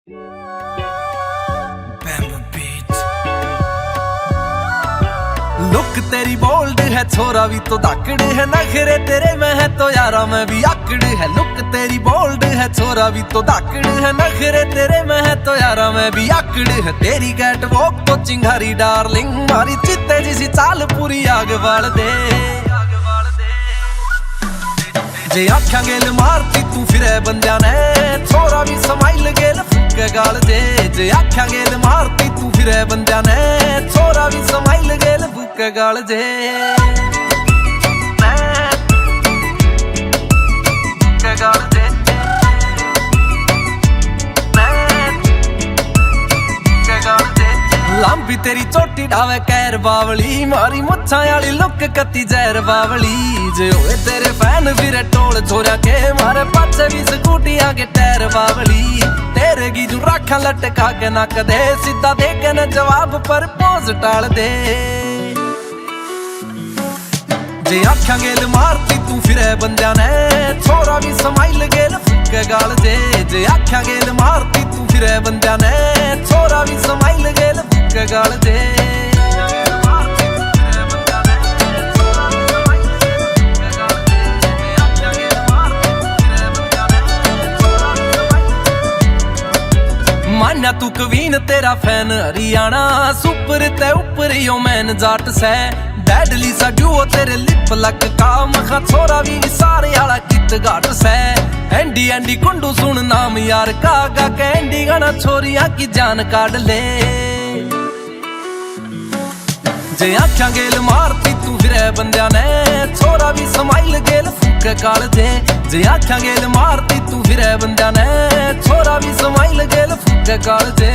Look तेरी bold है छोरा भी तो धाकड़ है, नखरे तेरे में है तो यारा मैं भी आकड़ है। लुक तेरी बोल्ड है छोरा भी तो धाकड़ है, नखरे तेरे में है तो यारा मैं भी आकड़ है। तेरी कैट वॉक तो चिंगारी डार्लिंग, मारी चित्ते जिसी चाल पूरी आग बाल दे। जे आख्या गेल मारती तू फिरे बंदिया ने, छोरा भी समाइल गेल फुके गाल दे। जे आख्या गेल मारती तू फिरे बंदिया ने, छोरा भी समाइल गेल फुके गाल दे। फुके गाल दे। लांबी तेरी चोटी डावे कैर बावली, मारी मुच्छां वाली लुक कत्ती जहर बावली। जे होए तेरे फैन फिरे टोल छोरा के, मारे पाछे भी स्कूटी आगे टैर बावली। तेरे की जू राखा लटका के नक दे, सीधा दे के न जवाब पर पोज टाल दे। जे आख्या गेल मारती तू फिरे बंदिया ने, छोरा भी समाइल गेल फुके गाल दे। जे आख्या गेल मारती तू फिरे बंदिया ने, छोरा भी समाइल गेल फुके गाल दे। मान्या तू कवीन तेरा फैन हरियाणा, सुपर ते ऊपर यो मैन जाट सै। डैडली सा डुओ तेरे लिप लक का, मखा छोरा भी सारे आला कित घाट सै। एंडी एंडी कुंडू सुन नाम यार का, गा के एंडी गाना छोरिया की जान काट ले। जे आख्या गेल मारती तू फिरे बंदिया ने, छोरा भी समाइल गेल फुके गाल दे। जे आख्या गेल मारती तू फिरे बंदिया ने, छोरा भी समाइल गेल फुके गाल दे।